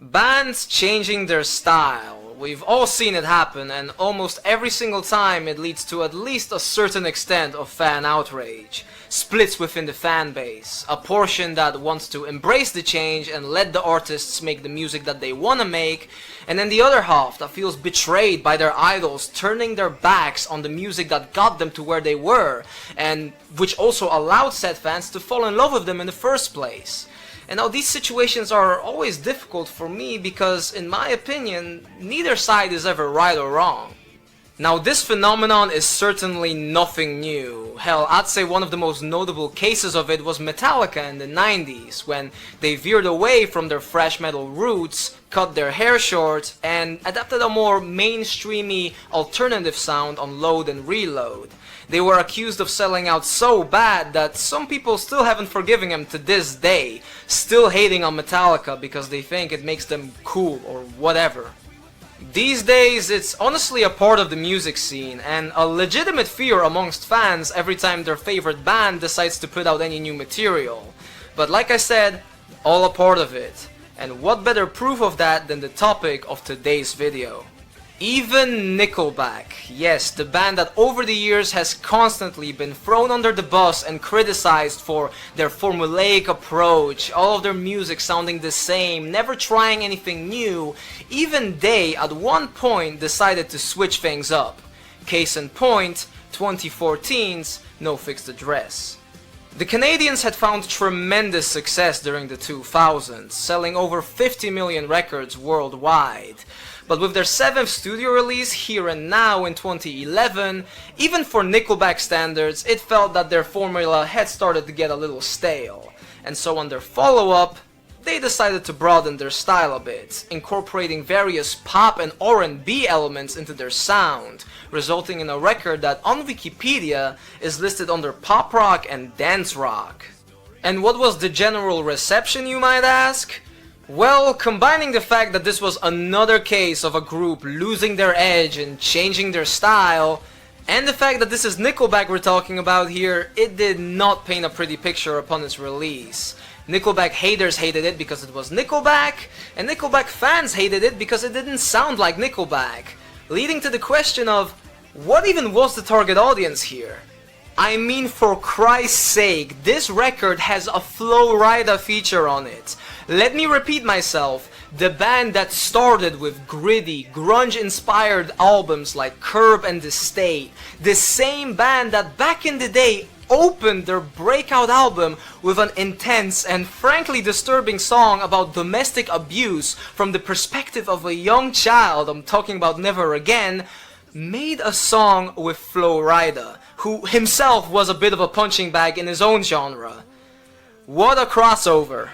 Bands changing their style. We've all seen it happen, and almost every single time it leads to at least a certain extent of fan outrage. Splits within the fan base, a portion that wants to embrace the change and let the artists make the music that they want to make, and then the other half that feels betrayed by their idols turning their backs on the music that got them to where they were, and which also allowed said fans to fall in love with them in the first place. And now these situations are always difficult for me because, in my opinion, neither side is ever right or wrong. Now this phenomenon is certainly nothing new. Hell, I'd say one of the most notable cases of it was Metallica in the 90s, when they veered away from their thrash metal roots, cut their hair short, and adapted a more mainstreamy alternative sound on Load and Reload. They were accused of selling out so bad that some people still haven't forgiven them to this day, still hating on Metallica because they think it makes them cool or whatever. These days, it's honestly a part of the music scene, and a legitimate fear amongst fans every time their favorite band decides to put out any new material. But like I said, all a part of it. And what better proof of that than the topic of today's video. Even Nickelback, yes, the band that over the years has constantly been thrown under the bus and criticized for their formulaic approach, all of their music sounding the same, never trying anything new, even they at one point decided to switch things up. Case in point, 2014's No Fixed Address. The Canadians had found tremendous success during the 2000s, selling over 50 million records worldwide. But with their 7th studio release, Here and Now, in 2011, even for Nickelback standards, it felt that their formula had started to get a little stale. And so on their follow-up, they decided to broaden their style a bit, incorporating various pop and R&B elements into their sound, resulting in a record that on Wikipedia is listed under pop rock and dance rock. And what was the general reception, you might ask? Well, combining the fact that this was another case of a group losing their edge and changing their style, and the fact that this is Nickelback we're talking about here, it did not paint a pretty picture upon its release. Nickelback haters hated it because it was Nickelback, and Nickelback fans hated it because it didn't sound like Nickelback, leading to the question of, what even was the target audience here? I mean, for Christ's sake, this record has a Flo Rida feature on it. Let me repeat myself, the band that started with gritty, grunge-inspired albums like Curb and The State, the same band that back in the day opened their breakout album with an intense and frankly disturbing song about domestic abuse from the perspective of a young child, I'm talking about Never Again, made a song with Flo Rida, who himself was a bit of a punching bag in his own genre. What a crossover.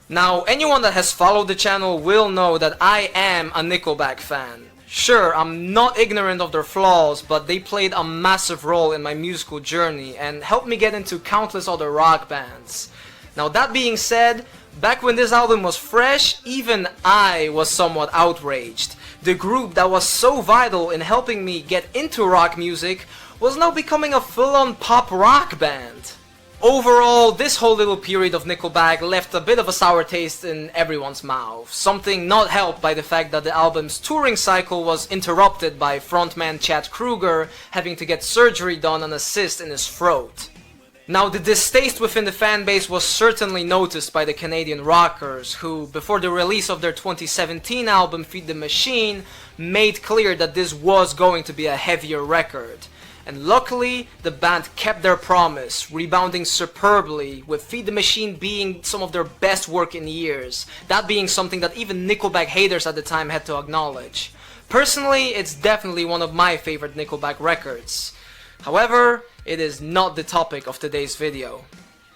Now, anyone that has followed the channel will know that I am a Nickelback fan. Sure, I'm not ignorant of their flaws, but they played a massive role in my musical journey and helped me get into countless other rock bands. Now, that being said, back when this album was fresh, even I was somewhat outraged. The group that was so vital in helping me get into rock music was now becoming a full-on pop rock band. Overall, this whole little period of Nickelback left a bit of a sour taste in everyone's mouth, something not helped by the fact that the album's touring cycle was interrupted by frontman Chad Kroeger having to get surgery done on a cyst in his throat. Now, the distaste within the fanbase was certainly noticed by the Canadian rockers, who, before the release of their 2017 album Feed the Machine, made clear that this was going to be a heavier record. And luckily, the band kept their promise, rebounding superbly, with Feed the Machine being some of their best work in years, that being something that even Nickelback haters at the time had to acknowledge. Personally, it's definitely one of my favorite Nickelback records. However, it is not the topic of today's video.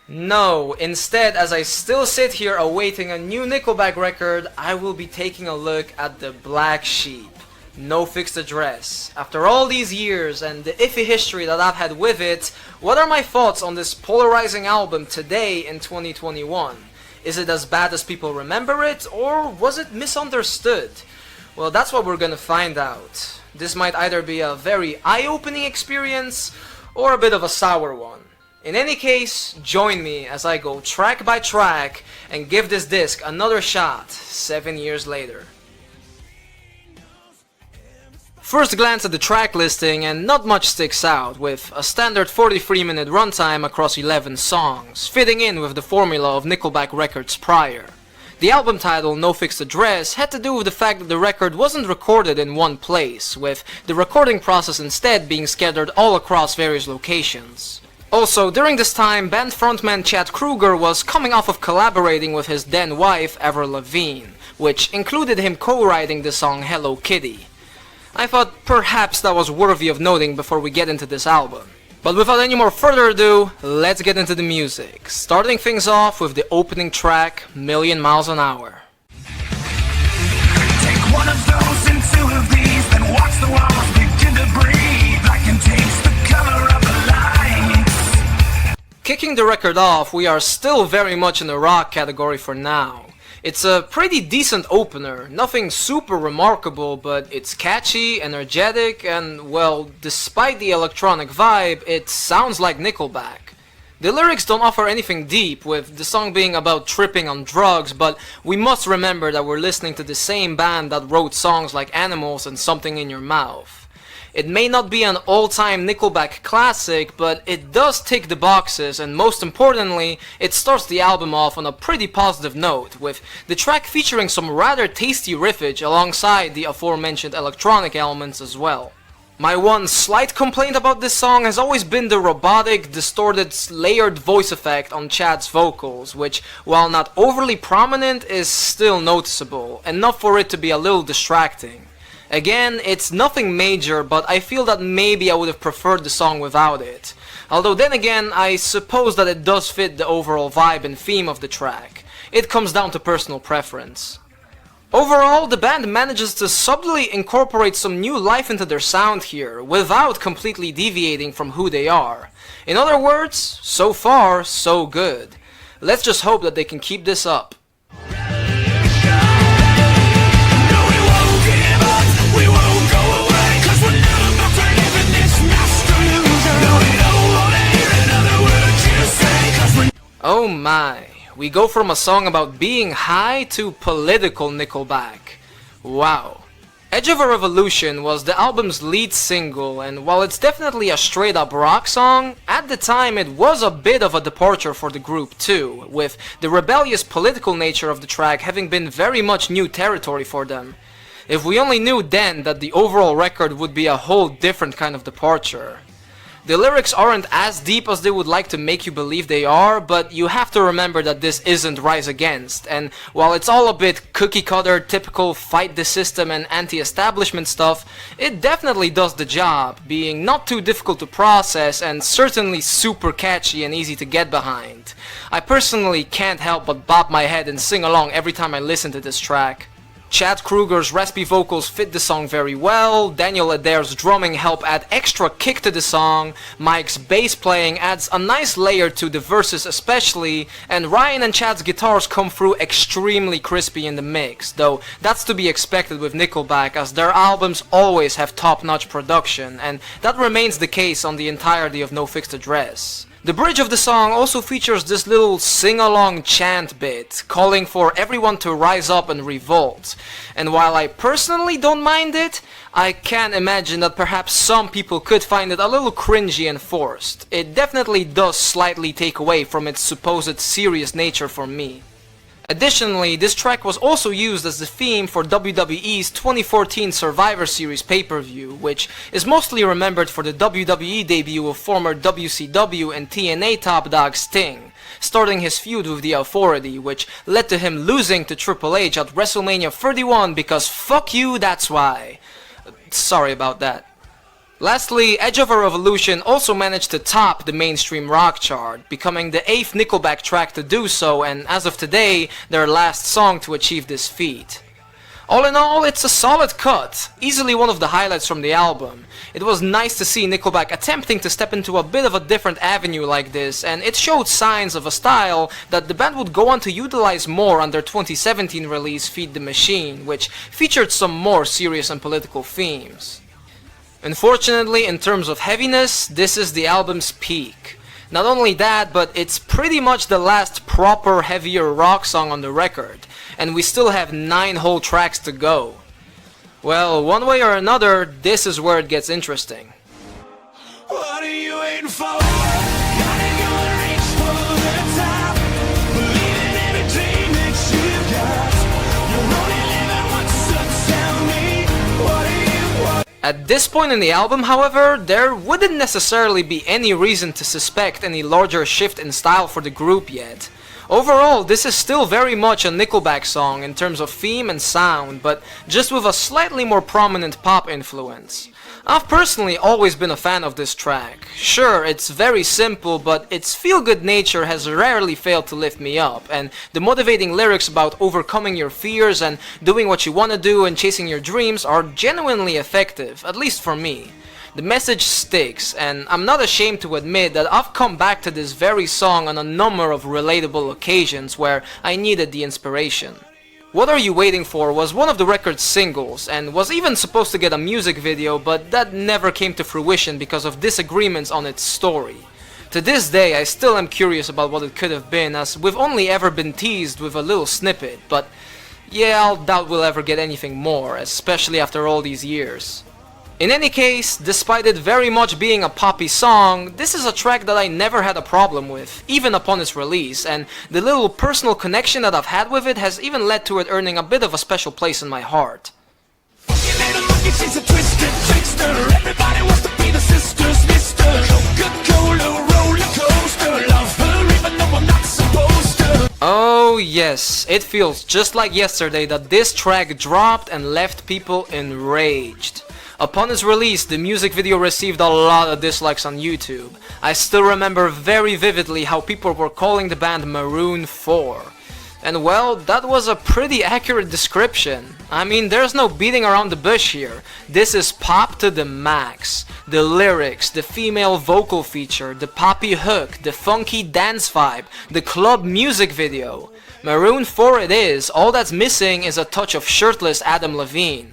No, instead, as I still sit here awaiting a new Nickelback record, I will be taking a look at the Black Sheep. No Fixed Address. After all these years and the iffy history that I've had with it, what are my thoughts on this polarizing album today in 2021? Is it as bad as people remember it, or was it misunderstood? Well, that's what we're gonna find out. This might either be a very eye-opening experience, or a bit of a sour one. In any case, join me as I go track by track and give this disc another shot 7 years later. First glance at the track listing and not much sticks out, with a standard 43-minute runtime across 11 songs, fitting in with the formula of Nickelback records prior. The album title, No Fixed Address, had to do with the fact that the record wasn't recorded in one place, with the recording process instead being scattered all across various locations. Also, during this time, band frontman Chad Kroeger was coming off of collaborating with his then wife, Avril Lavigne, which included him co-writing the song Hello Kitty. I thought perhaps that was worthy of noting before we get into this album. But without any more further ado, let's get into the music, starting things off with the opening track, Million Miles an Hour. Take one of those and two of these, then watch the walls begin to breathe. I can taste the color of the lights. Kicking the record off, we are still very much in the rock category for now. It's a pretty decent opener, nothing super remarkable, but it's catchy, energetic, and, well, despite the electronic vibe, it sounds like Nickelback. The lyrics don't offer anything deep, with the song being about tripping on drugs, but we must remember that we're listening to the same band that wrote songs like Animals and Something in Your Mouth. It may not be an all-time Nickelback classic, but it does tick the boxes, and most importantly, it starts the album off on a pretty positive note, with the track featuring some rather tasty riffage alongside the aforementioned electronic elements as well. My one slight complaint about this song has always been the robotic, distorted, layered voice effect on Chad's vocals, which, while not overly prominent, is still noticeable, enough for it to be a little distracting. Again, it's nothing major, but I feel that maybe I would have preferred the song without it. Although then again, I suppose that it does fit the overall vibe and theme of the track. It comes down to personal preference. Overall, the band manages to subtly incorporate some new life into their sound here, without completely deviating from who they are. In other words, so far, so good. Let's just hope that they can keep this up. Oh my, we go from a song about being high to political Nickelback. Wow. Edge of a Revolution was the album's lead single, and while it's definitely a straight up rock song, at the time it was a bit of a departure for the group too, with the rebellious political nature of the track having been very much new territory for them. If we only knew then that the overall record would be a whole different kind of departure. The lyrics aren't as deep as they would like to make you believe they are, but you have to remember that this isn't Rise Against, and while it's all a bit cookie-cutter, typical fight the system and anti-establishment stuff, it definitely does the job, being not too difficult to process and certainly super catchy and easy to get behind. I personally can't help but bob my head and sing along every time I listen to this track. Chad Kroeger's raspy vocals fit the song very well, Daniel Adair's drumming help add extra kick to the song, Mike's bass playing adds a nice layer to the verses especially, and Ryan and Chad's guitars come through extremely crispy in the mix, though that's to be expected with Nickelback as their albums always have top-notch production, and that remains the case on the entirety of No Fixed Address. The bridge of the song also features this little sing-along chant bit, calling for everyone to rise up and revolt. And while I personally don't mind it, I can imagine that perhaps some people could find it a little cringy and forced. It definitely does slightly take away from its supposed serious nature for me. Additionally, this track was also used as the theme for WWE's 2014 Survivor Series pay-per-view, which is mostly remembered for the WWE debut of former WCW and TNA top dog Sting, starting his feud with the F.A.D, which led to him losing to Triple H at WrestleMania 31 because fuck you, that's why. Sorry about that. Lastly, Edge of a Revolution also managed to top the mainstream rock chart, becoming the 8th Nickelback track to do so, and as of today, their last song to achieve this feat. All in all, it's a solid cut, easily one of the highlights from the album. It was nice to see Nickelback attempting to step into a bit of a different avenue like this, and it showed signs of a style that the band would go on to utilize more on their 2017 release Feed the Machine, which featured some more serious and political themes. Unfortunately, in terms of heaviness, this is the album's peak. Not only that, but it's pretty much the last proper heavier rock song on the record, and we still have 9 whole tracks to go. Well, one way or another, this is where it gets interesting. What are you waiting for? Gotta go and reach for the top. Believe in every dream that you've got. You're only living once, so tell me, what are you? At this point in the album, however, there wouldn't necessarily be any reason to suspect any larger shift in style for the group yet. Overall, this is still very much a Nickelback song in terms of theme and sound, but just with a slightly more prominent pop influence. I've personally always been a fan of this track. Sure, it's very simple, but its feel-good nature has rarely failed to lift me up, and the motivating lyrics about overcoming your fears and doing what you want to do and chasing your dreams are genuinely effective, at least for me. The message sticks, and I'm not ashamed to admit that I've come back to this very song on a number of relatable occasions where I needed the inspiration. What Are You Waiting For was one of the record's singles, and was even supposed to get a music video, but that never came to fruition because of disagreements on its story. To this day, I still am curious about what it could have been, as we've only ever been teased with a little snippet, but yeah, I'll doubt we'll ever get anything more, especially after all these years. In any case, despite it very much being a poppy song, this is a track that I never had a problem with, even upon its release, and the little personal connection that I've had with it has even led to it earning a bit of a special place in my heart. She's a twisted trickster. Everybody wants to be the sisters, Mr. Coca-Cola roller coaster. Love her even though I'm not supposed to. Oh yes, it feels just like yesterday that this track dropped and left people enraged. Upon its release, the music video received a lot of dislikes on YouTube. I still remember very vividly how people were calling the band Maroon 4. And well, that was a pretty accurate description. I mean, there's no beating around the bush here. This is pop to the max. The lyrics, the female vocal feature, the poppy hook, the funky dance vibe, the club music video. Maroon 4 it is, all that's missing is a touch of shirtless Adam Levine.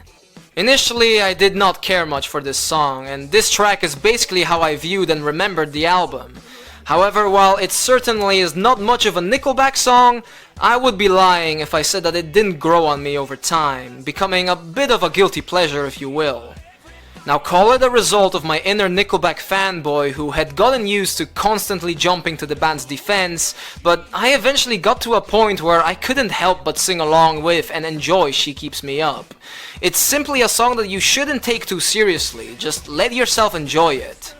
Initially, I did not care much for this song, and this track is basically how I viewed and remembered the album. However, while it certainly is not much of a Nickelback song, I would be lying if I said that it didn't grow on me over time, becoming a bit of a guilty pleasure if you will. Now call it a result of my inner Nickelback fanboy who had gotten used to constantly jumping to the band's defense, but I eventually got to a point where I couldn't help but sing along with and enjoy She Keeps Me Up. It's simply a song that you shouldn't take too seriously, just let yourself enjoy it.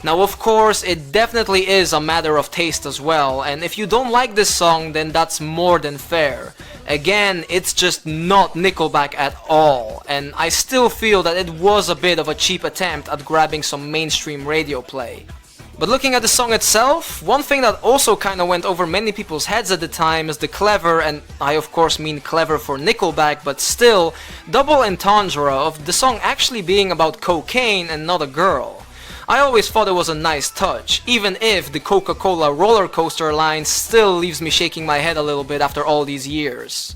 Now of course, it definitely is a matter of taste as well, and if you don't like this song then that's more than fair. Again, it's just not Nickelback at all, and I still feel that it was a bit of a cheap attempt at grabbing some mainstream radio play. But looking at the song itself, one thing that also kinda went over many people's heads at the time is the clever, and I of course mean clever for Nickelback, but still, double entendre of the song actually being about cocaine and not a girl. I always thought it was a nice touch, even if the Coca-Cola roller coaster line still leaves me shaking my head a little bit after all these years.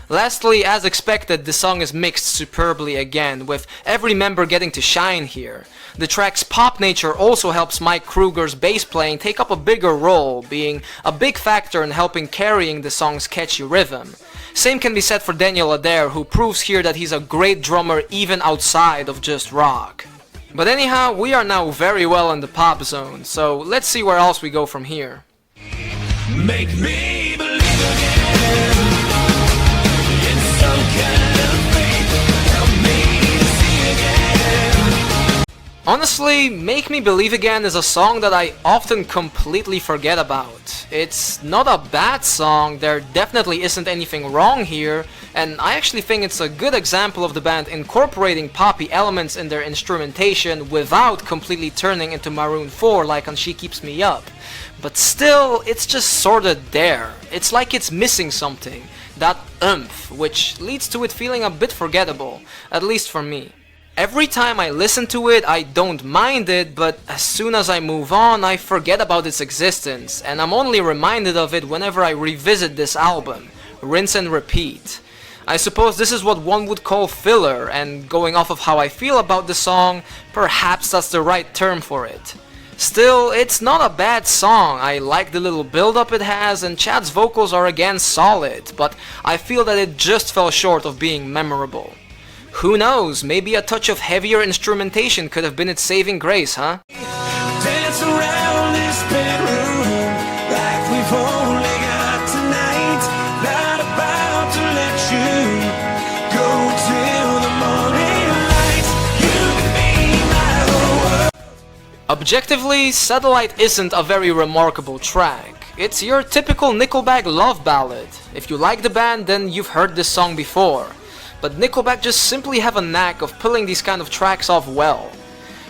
Lastly, as expected, the song is mixed superbly again, with every member getting to shine here. The track's pop nature also helps Mike Kruger's bass playing take up a bigger role, being a big factor in helping carrying the song's catchy rhythm. Same can be said for Daniel Adair, who proves here that he's a great drummer even outside of just rock. But anyhow, we are now very well in the pop zone, so let's see where else we go from here. Make me believe again. It's some kind of faith. Help me to see again. Honestly, Make Me Believe Again is a song that I often completely forget about. It's not a bad song, there definitely isn't anything wrong here, and I actually think it's a good example of the band incorporating poppy elements in their instrumentation without completely turning into Maroon 4 like on She Keeps Me Up. But still, it's just sorta there. It's like it's missing something, that oomph, which leads to it feeling a bit forgettable, at least for me. Every time I listen to it, I don't mind it, but as soon as I move on, I forget about its existence, and I'm only reminded of it whenever I revisit this album. Rinse and repeat. I suppose this is what one would call filler, and going off of how I feel about the song, perhaps that's the right term for it. Still, it's not a bad song. I like the little build-up it has, and Chad's vocals are again solid, but I feel that it just fell short of being memorable. Who knows, maybe a touch of heavier instrumentation could have been its saving grace, huh? Dance around this bedroom like we've only got tonight. Not about to let you go till the morning light. You can be my whole world. Objectively, Satellite isn't a very remarkable track. It's your typical Nickelback love ballad. If you like the band, then you've heard this song before. But Nickelback just simply have a knack of pulling these kind of tracks off well.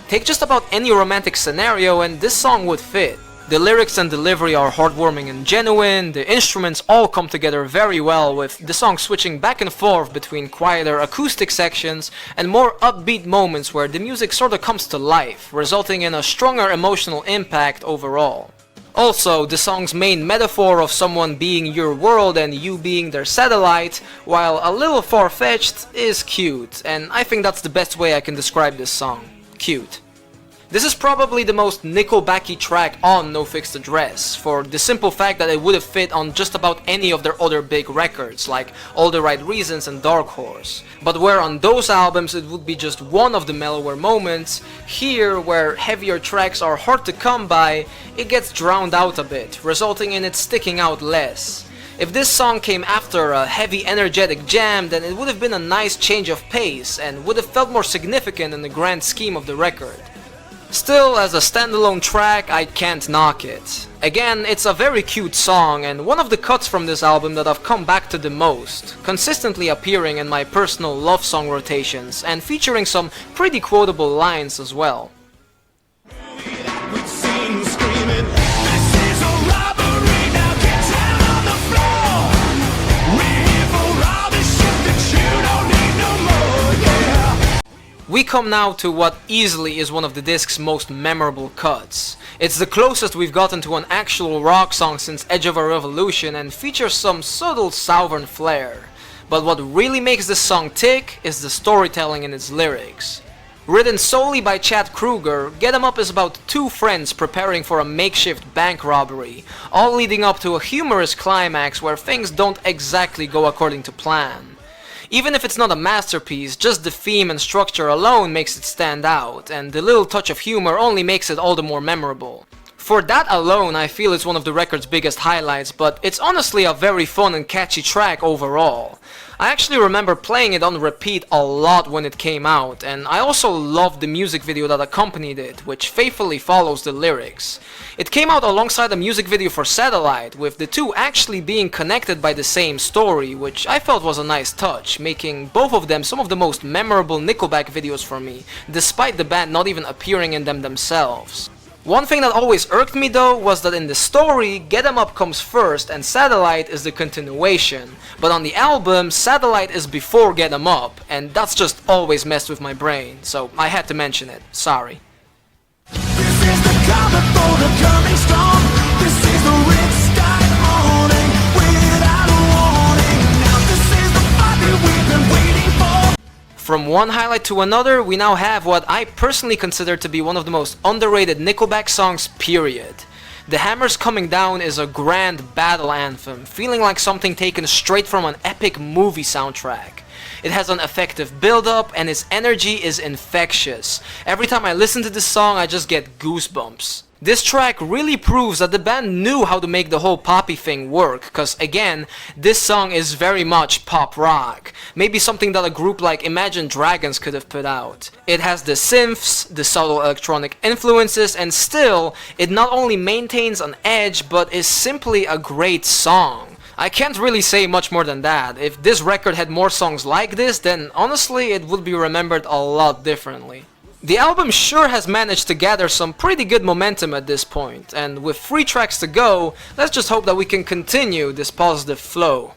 Take just about any romantic scenario and this song would fit. The lyrics and delivery are heartwarming and genuine, the instruments all come together very well, with the song switching back and forth between quieter acoustic sections and more upbeat moments where the music sorta comes to life, resulting in a stronger emotional impact overall. Also, the song's main metaphor of someone being your world and you being their satellite, while a little far-fetched, is cute, and I think that's the best way I can describe this song. Cute. This is probably the most Nickelbacky track on No Fixed Address, for the simple fact that it would have fit on just about any of their other big records, like All the Right Reasons and Dark Horse. But where on those albums it would be just one of the mellower moments, here, where heavier tracks are hard to come by, it gets drowned out a bit, resulting in it sticking out less. If this song came after a heavy energetic jam, then it would have been a nice change of pace and would have felt more significant in the grand scheme of the record. Still, as a standalone track, I can't knock it. Again, it's a very cute song and one of the cuts from this album that I've come back to the most, consistently appearing in my personal love song rotations and featuring some pretty quotable lines as well. We'd sing screaming, this is a robbery, now get down on the floor. We're here for all the shit that you don't need no more, yeah. We come now to what easily is one of the disc's most memorable cuts. It's the closest we've gotten to an actual rock song since Edge of a Revolution and features some subtle southern flair. But what really makes this song tick is the storytelling in its lyrics. Written solely by Chad Kroeger, Get 'Em Up is about two friends preparing for a makeshift bank robbery, all leading up to a humorous climax where things don't exactly go according to plan. Even if it's not a masterpiece, just the theme and structure alone makes it stand out, and the little touch of humor only makes it all the more memorable. For that alone, I feel it's one of the record's biggest highlights, but it's honestly a very fun and catchy track overall. I actually remember playing it on repeat a lot when it came out, and I also loved the music video that accompanied it, which faithfully follows the lyrics. It came out alongside a music video for Satellite, with the two actually being connected by the same story, which I felt was a nice touch, making both of them some of the most memorable Nickelback videos for me, despite the band not even appearing in them themselves. One thing that always irked me though was that in the story, Get 'Em Up comes first and Satellite is the continuation, but on the album, Satellite is before Get 'Em Up, and that's just always messed with my brain, so I had to mention it, sorry. This is the calm before the coming storm. This is the red sky morning without a warning. Now this is the fight that we've been waiting for. From one highlight to another, we now have what I personally consider to be one of the most underrated Nickelback songs, period. The Hammers Coming Down is a grand battle anthem, feeling like something taken straight from an epic movie soundtrack. It has an effective build-up and its energy is infectious. Every time I listen to this song, I just get goosebumps. This track really proves that the band knew how to make the whole poppy thing work, cause again, this song is very much pop rock. Maybe something that a group like Imagine Dragons could have put out. It has the synths, the subtle electronic influences, and still, it not only maintains an edge, but is simply a great song. I can't really say much more than that. If this record had more songs like this, then honestly, it would be remembered a lot differently. The album sure has managed to gather some pretty good momentum at this point, and with 3 tracks to go, let's just hope that we can continue this positive flow.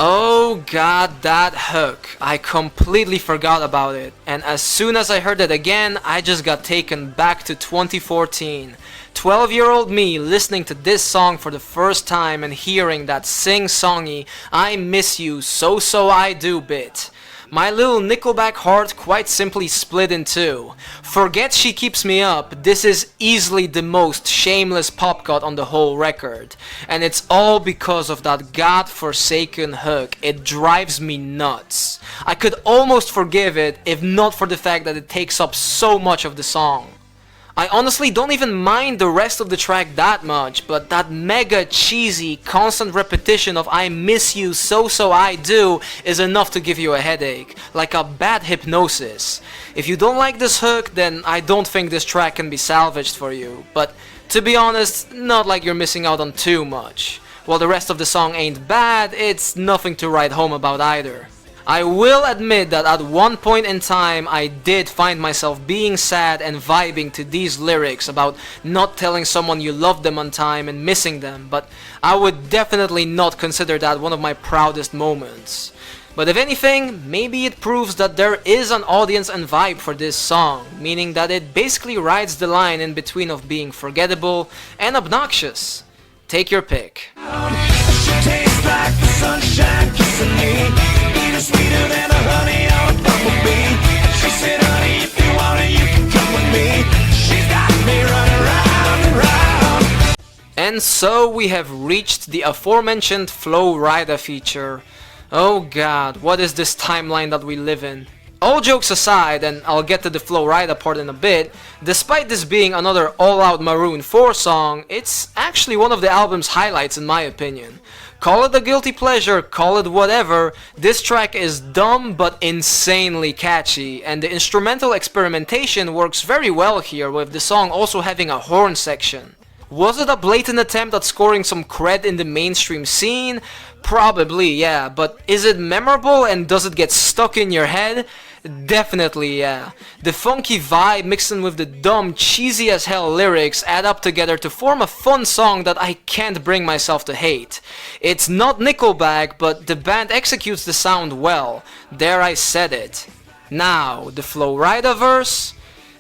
Oh god, that hook. I completely forgot about it, and as soon as I heard it again, I just got taken back to 2014. 12-year-old me listening to this song for the first time and hearing that sing-songy "I miss you so I do" bit. My little Nickelback heart quite simply split in two. Forget She Keeps Me Up, this is easily the most shameless pop cut on the whole record. And it's all because of that god-forsaken hook. It drives me nuts. I could almost forgive it if not for the fact that it takes up so much of the song. I honestly don't even mind the rest of the track that much, but that mega cheesy, constant repetition of "I miss you so I do" is enough to give you a headache, like a bad hypnosis. If you don't like this hook, then I don't think this track can be salvaged for you, but to be honest, not like you're missing out on too much. While the rest of the song ain't bad, it's nothing to write home about either. I will admit that at one point in time I did find myself being sad and vibing to these lyrics about not telling someone you love them on time and missing them, but I would definitely not consider that one of my proudest moments. But if anything, maybe it proves that there is an audience and vibe for this song, meaning that it basically rides the line in between of being forgettable and obnoxious. Take your pick. She tastes like the sunshine kissing me, even sweeter than the honey on a bumblebee. She said, honey, if you want it, you can come with me. She's got me running round and round. And so we have reached the aforementioned Flow Rida feature. Oh god, what is this timeline that we live in? All jokes aside, and I'll get to the Flow Rida part in a bit, despite this being another all-out Maroon 4 song, it's actually one of the album's highlights in my opinion. Call it a guilty pleasure, call it whatever, this track is dumb but insanely catchy, and the instrumental experimentation works very well here, with the song also having a horn section. Was it a blatant attempt at scoring some cred in the mainstream scene? Probably, yeah, but is it memorable and does it get stuck in your head? Definitely, yeah. The funky vibe mixed in with the dumb, cheesy as hell lyrics add up together to form a fun song that I can't bring myself to hate. It's not Nickelback, but the band executes the sound well. There, I said it. Now, the Flow Rida verse?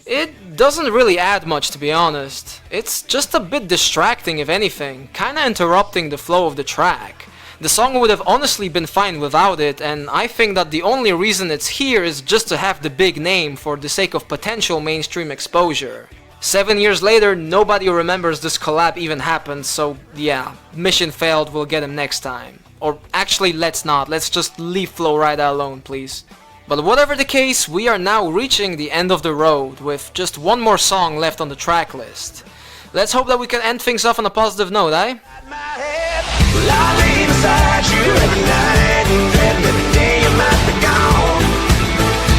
It doesn't really add much, to be honest. It's just a bit distracting if anything, kinda interrupting the flow of the track. The song would have honestly been fine without it, and I think that the only reason it's here is just to have the big name for the sake of potential mainstream exposure. 7 years later, nobody remembers this collab even happened, so yeah, mission failed, we'll get him next time. Or actually, let's not, let's just leave Flow Rida alone, please. But whatever the case, we are now reaching the end of the road, with just one more song left on the track list. Let's hope that we can end things off on a positive note, eh? My head, well, I lay beside you every night, and then every day you might be gone.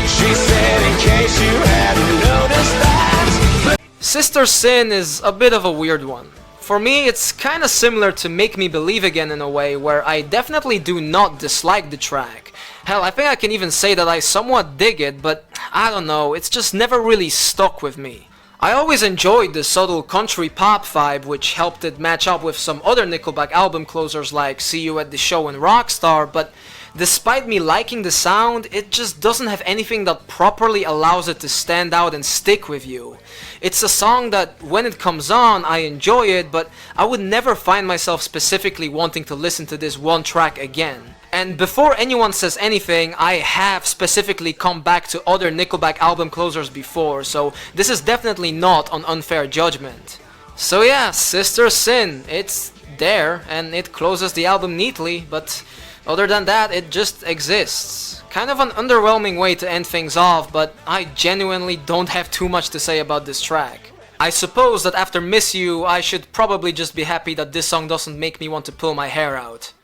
She said, in case you hadn't noticed that. Sister Sin is a bit of a weird one. For me, it's kinda similar to Make Me Believe Again in a way, where I definitely do not dislike the track. Hell, I think I can even say that I somewhat dig it, but I don't know, it's just never really stuck with me. I always enjoyed the subtle country pop vibe, which helped it match up with some other Nickelback album closers like See You at the Show and Rockstar, but despite me liking the sound, it just doesn't have anything that properly allows it to stand out and stick with you. It's a song that, when it comes on, I enjoy it, but I would never find myself specifically wanting to listen to this one track again. And before anyone says anything, I have specifically come back to other Nickelback album closers before, so this is definitely not an unfair judgment. So yeah, Sister Sin, it's there, and it closes the album neatly, but other than that, it just exists. Kind of an underwhelming way to end things off, but I genuinely don't have too much to say about this track. I suppose that after Miss You, I should probably just be happy that this song doesn't make me want to pull my hair out.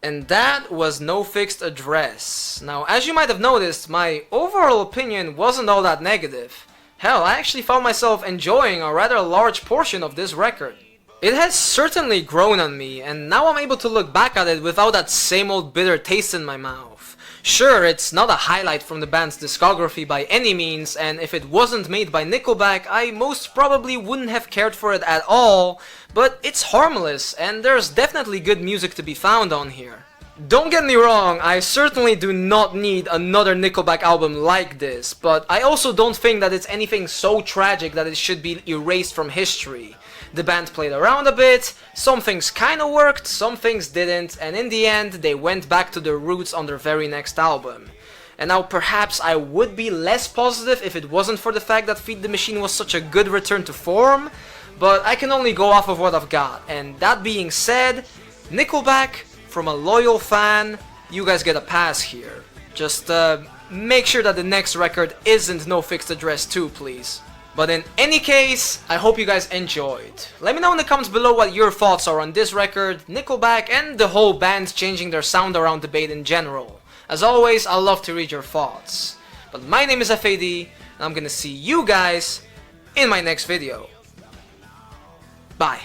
And that was No Fixed Address. Now, as you might have noticed, my overall opinion wasn't all that negative. Hell, I actually found myself enjoying a rather large portion of this record. It has certainly grown on me, and now I'm able to look back at it without that same old bitter taste in my mouth. Sure, it's not a highlight from the band's discography by any means, and if it wasn't made by Nickelback, I most probably wouldn't have cared for it at all, but it's harmless, and there's definitely good music to be found on here. Don't get me wrong, I certainly do not need another Nickelback album like this, but I also don't think that it's anything so tragic that it should be erased from history. The band played around a bit, some things kinda worked, some things didn't, and in the end they went back to their roots on their very next album. And now perhaps I would be less positive if it wasn't for the fact that Feed the Machine was such a good return to form, but I can only go off of what I've got. And that being said, Nickelback, from a loyal fan, you guys get a pass here. Just make sure that the next record isn't No Fixed Address 2, please. But in any case, I hope you guys enjoyed. Let me know in the comments below what your thoughts are on this record, Nickelback, and the whole band changing their sound around debate in general. As always, I love to read your thoughts. But my name is F.A.D, and I'm gonna see you guys in my next video. Bye.